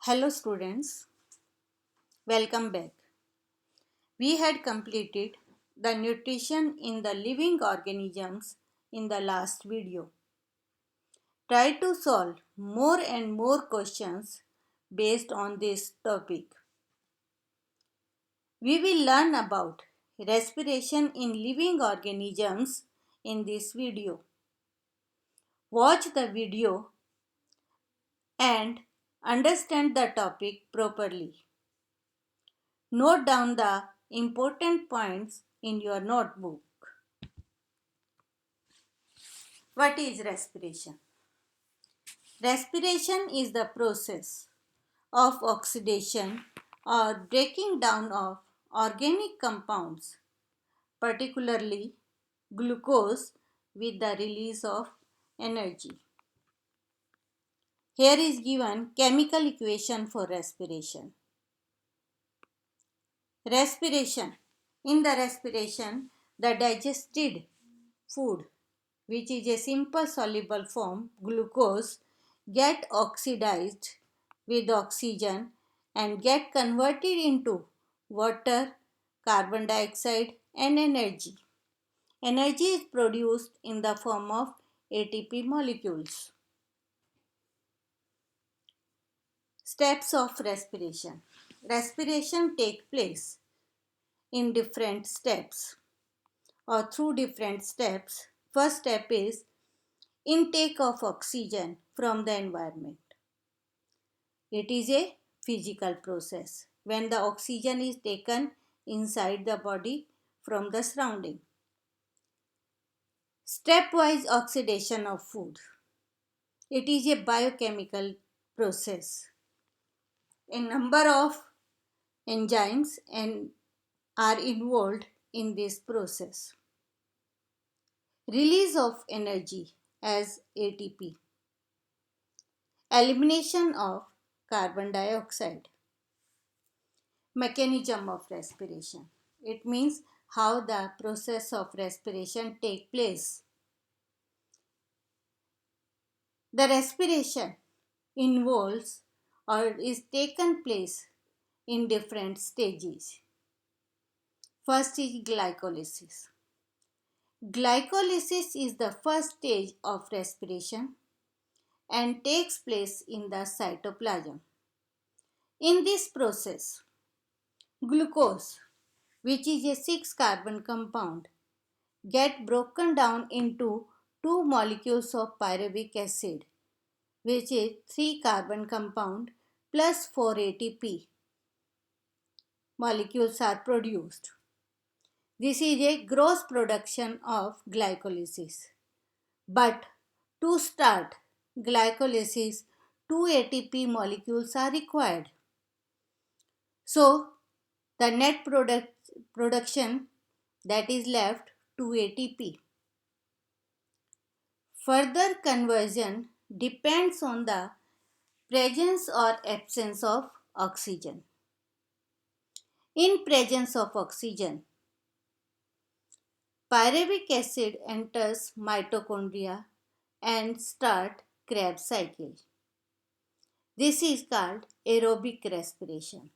Hello students, welcome back. We had completed the nutrition in the living organisms in the last video. Try to solve more and more questions based on this topic. We will learn about respiration in living organisms in this video. Watch the video and understand the topic properly. Note down the important points in your notebook. What is respiration? Respiration is the process of oxidation or breaking down of organic compounds, particularly glucose, with the release of energy. Here is given chemical equation for respiration. Respiration. In the respiration, the digested food, which is a simple soluble form, glucose, get oxidized with oxygen and get converted into water, carbon dioxide and energy. Energy is produced in the form of ATP molecules. Steps of respiration. Respiration takes place in different steps or through different steps. First step is intake of oxygen from the environment. It is a physical process when the oxygen is taken inside the body from the surrounding. Stepwise oxidation of food. It is a biochemical process. A number of enzymes are involved in this process. Release of energy as ATP. Elimination of carbon dioxide. Mechanism of respiration. It means how the process of respiration take place. The respiration involves or is taken place in different stages. First is glycolysis. Glycolysis is the first stage of respiration and takes place in the cytoplasm. In this process, glucose, which is a 6-carbon compound, get broken down into two molecules of pyruvic acid, which is 3-carbon compound plus 4 ATP molecules are produced. This is a gross production of glycolysis. But to start glycolysis, 2 ATP molecules are required. So, the net production that is left 2 ATP. Further conversion depends on the presence or absence of oxygen. In presence of oxygen, pyruvic acid enters mitochondria and start Krebs cycle. This is called aerobic respiration.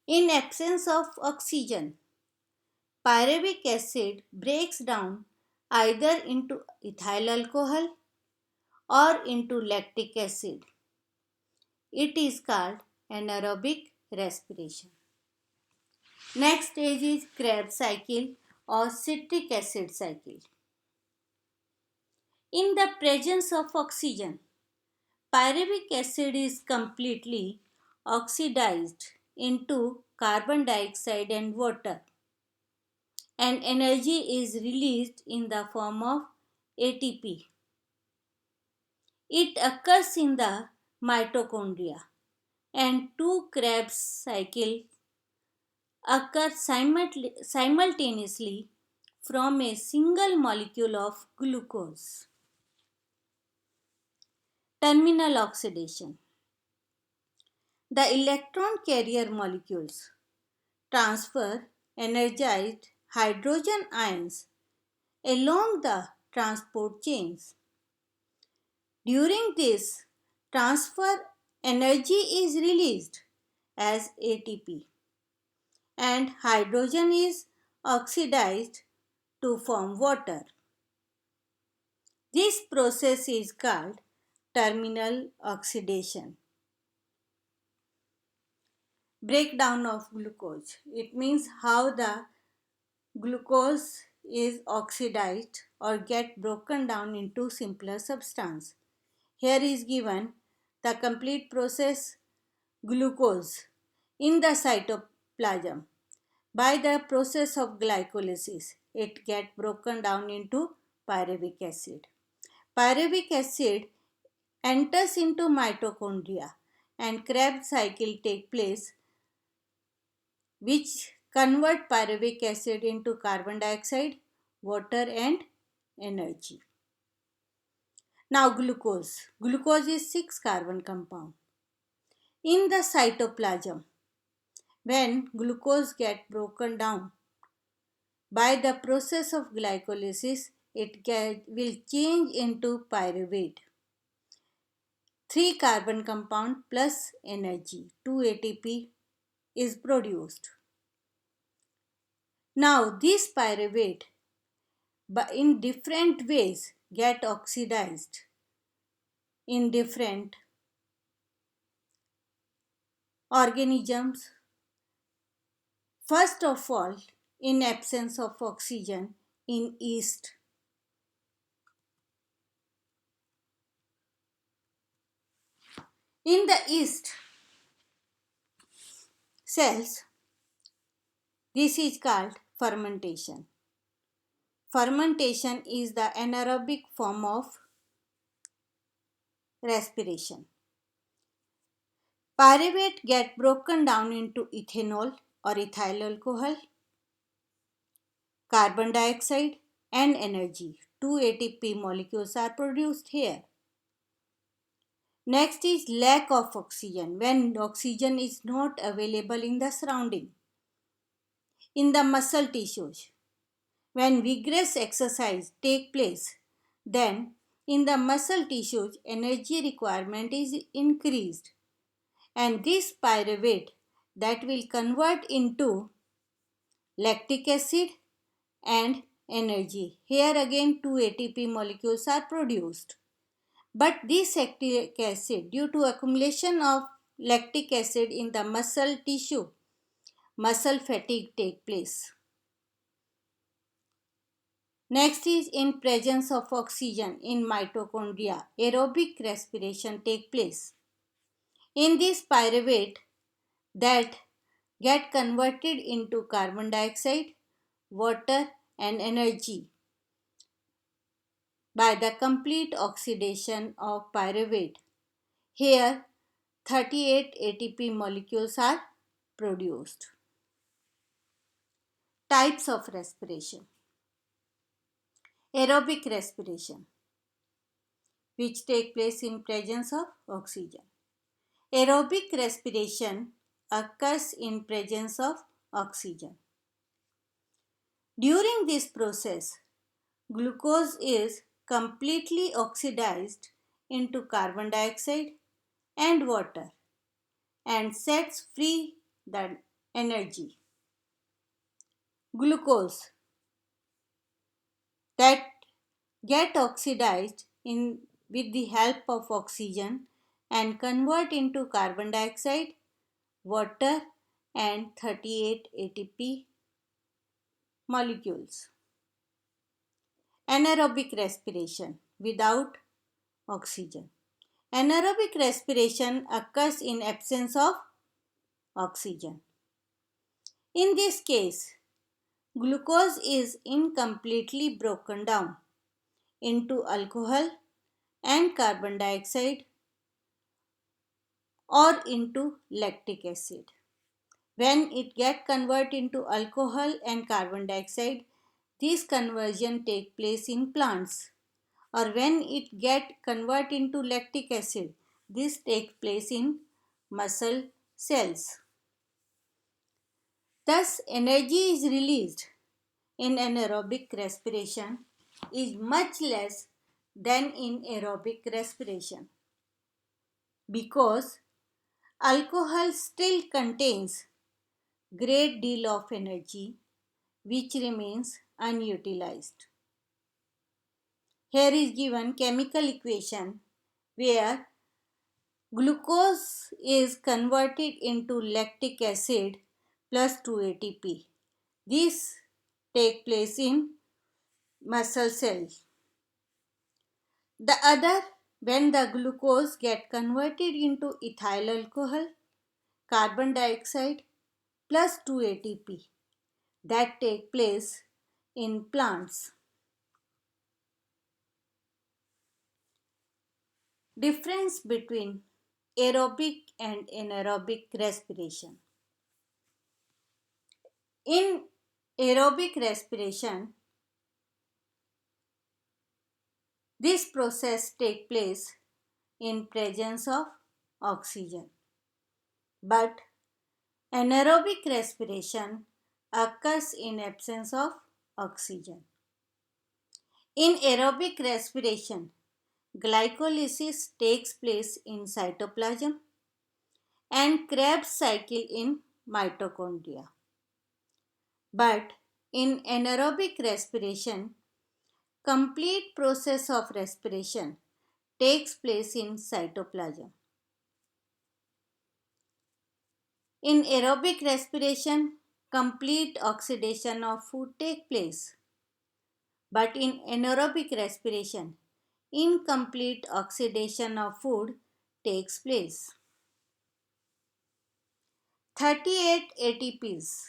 In absence of oxygen, pyruvic acid breaks down either into ethyl alcohol or into lactic acid. It is called anaerobic respiration. Next stage is Krebs cycle or citric acid cycle. In the presence of oxygen, pyruvic acid is completely oxidized into carbon dioxide and water, and energy is released in the form of ATP. It occurs in the mitochondria, and two Krebs cycles occur simultaneously from a single molecule of glucose. Terminal oxidation. The electron carrier molecules transfer energized hydrogen ions along the transport chains. During this transfer, energy is released as ATP and hydrogen is oxidized to form water. This process is called terminal oxidation. Breakdown of glucose. It means how the glucose is oxidized or get broken down into simpler substance. Here is given the complete process glucose in the cytoplasm. By the process of glycolysis, it gets broken down into pyruvic acid. Pyruvic acid enters into mitochondria and Krebs cycle take place which convert pyruvic acid into carbon dioxide, water and energy. Now glucose. Glucose is 6 carbon compound. In the cytoplasm, when glucose gets broken down by the process of glycolysis, will change into pyruvate. 3 carbon compound plus energy, 2 ATP is produced. Now this pyruvate but in different ways get oxidized in different organisms. First of all, in absence of oxygen in yeast. In the yeast cells, this is called fermentation. Fermentation is the anaerobic form of respiration. Pyruvate get broken down into ethanol or ethyl alcohol, carbon dioxide and energy. 2 ATP molecules are produced here. Next is lack of oxygen, when oxygen is not available in the surrounding. In the muscle tissues, when vigorous exercise take place, then in the muscle tissues energy requirement is increased and this pyruvate that will convert into lactic acid and energy. Here again 2 ATP molecules are produced. But this lactic acid, due to accumulation of lactic acid in the muscle tissue, muscle fatigue take place. Next is in presence of oxygen in mitochondria, aerobic respiration take place. In this pyruvate that get converted into carbon dioxide, water and energy by the complete oxidation of pyruvate. Here 38 ATP molecules are produced. Types of respiration. Aerobic respiration, which take place in presence of oxygen. Aerobic respiration occurs in presence of oxygen. During this process, glucose is completely oxidized into carbon dioxide and water and sets free the energy. Glucose that get oxidized in with the help of oxygen and convert into carbon dioxide, water and 38 ATP molecules. Anaerobic respiration without oxygen. Anaerobic respiration occurs in absence of oxygen. In this case, glucose is incompletely broken down into alcohol and carbon dioxide or into lactic acid. When it get converted into alcohol and carbon dioxide, this conversion take place in plants. Or when it get converted into lactic acid, this takes place in muscle cells. Thus, energy is released in anaerobic respiration is much less than in aerobic respiration because alcohol still contains great deal of energy which remains unutilized. Here is given chemical equation where glucose is converted into lactic acid plus 2 ATP. This take place in muscle cells. The other, when the glucose get converted into ethyl alcohol, carbon dioxide plus 2 ATP, that take place in plants. Difference between aerobic and anaerobic respiration. In aerobic respiration, this process takes place in presence of oxygen. But anaerobic respiration occurs in absence of oxygen. In aerobic respiration, glycolysis takes place in cytoplasm and Krebs cycle in mitochondria. But in anaerobic respiration, complete process of respiration takes place in cytoplasm. In aerobic respiration, complete oxidation of food takes place. But in anaerobic respiration, incomplete oxidation of food takes place. 38 ATPs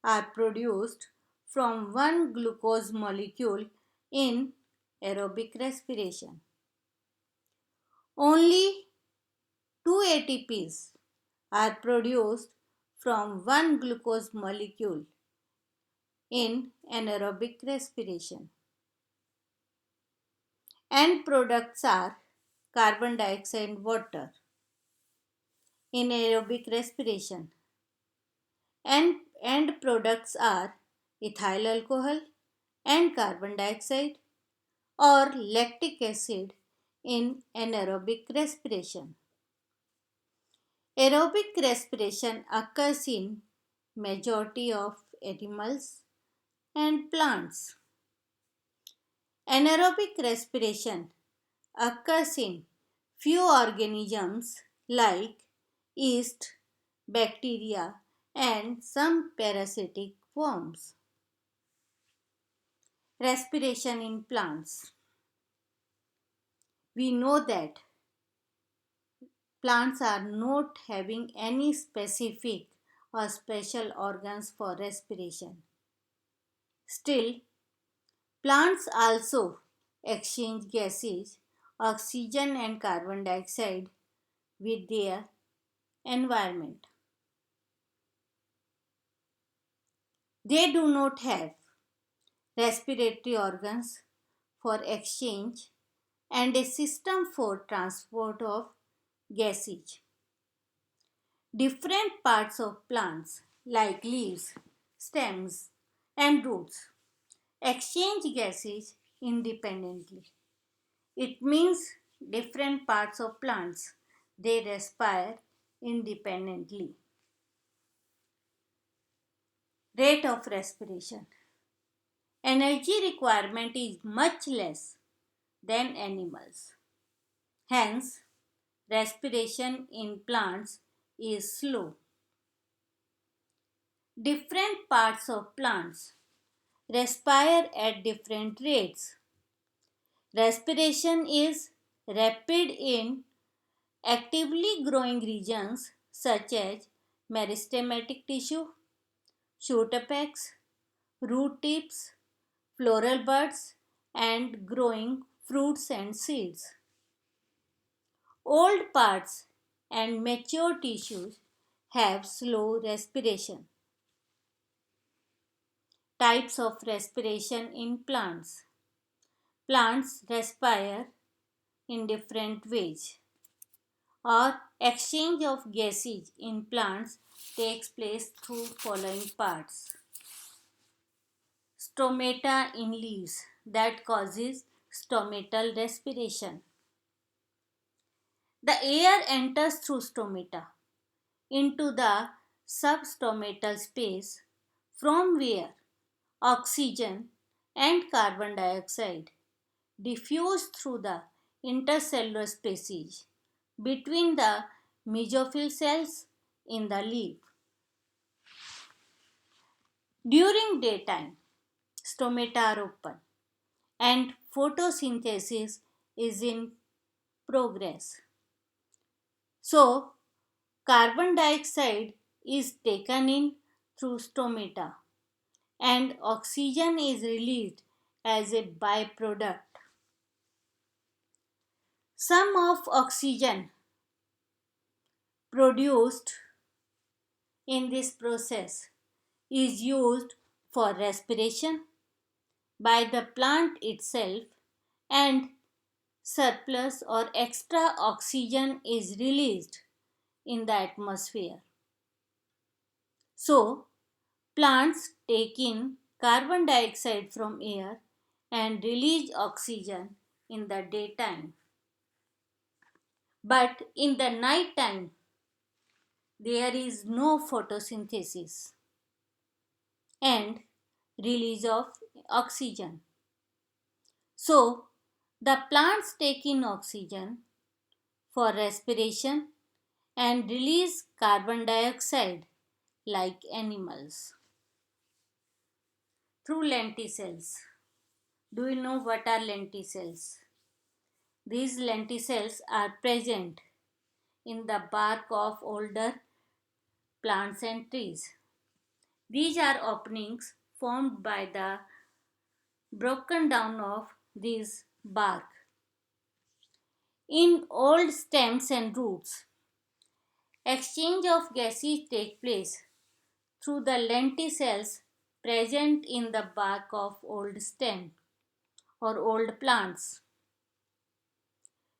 are produced from one glucose molecule in aerobic respiration. Only 2 ATPs are produced from one glucose molecule in anaerobic respiration. End products are carbon dioxide and water in aerobic respiration. End products are ethyl alcohol and carbon dioxide or lactic acid in anaerobic respiration. Aerobic respiration occurs in majority of animals and plants. Anaerobic respiration occurs in few organisms like yeast, bacteria, and some parasitic worms. Respiration in plants. We know that plants are not having any specific or special organs for respiration. Still, plants also exchange gases, oxygen and carbon dioxide with their environment. They do not have respiratory organs for exchange and a system for transport of gases. Different parts of plants like leaves, stems and roots exchange gases independently. It means different parts of plants they respire independently. Rate of respiration. Energy requirement is much less than animals. Hence, respiration in plants is slow. Different parts of plants respire at different rates. Respiration is rapid in actively growing regions such as meristematic tissue, shoot apex, root tips, floral buds, and growing fruits and seeds. Old parts and mature tissues have slow respiration. Types of respiration in plants. Plants respire in different ways, or exchange of gases in plants takes place through following parts. Stomata in leaves that causes stomatal respiration. The air enters through stomata into the substomatal space from where oxygen and carbon dioxide diffuse through the intercellular passage between the mesophyll cells in the leaf. During daytime, stomata are open and photosynthesis is in progress. So, carbon dioxide is taken in through stomata and oxygen is released as a byproduct. Some of oxygen produced in this process is used for respiration by the plant itself, and surplus or extra oxygen is released in the atmosphere. So, plants take in carbon dioxide from air and release oxygen in the daytime. But in the night time, there is no photosynthesis and release of oxygen. So, the plants take in oxygen for respiration and release carbon dioxide like animals through lenticels. Do you know what are lenticels? These lenticels are present in the bark of older plants and trees. These are openings formed by the broken down of this bark. In old stems and roots, exchange of gases take place through the lenticels present in the bark of old stem or old plants.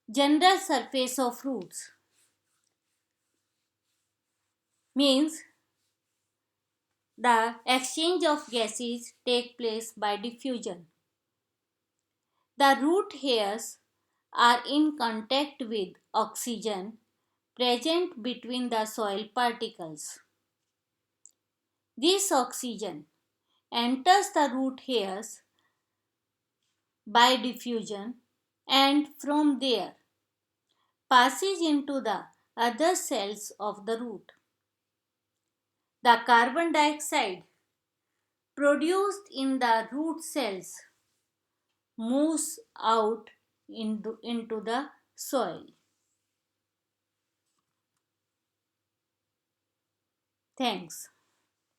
General surface of roots means the exchange of gases take place by diffusion. The root hairs are in contact with oxygen present between the soil particles. This oxygen enters the root hairs by diffusion and from there passes into the other cells of the root. The carbon dioxide produced in the root cells moves out into the soil. Thanks.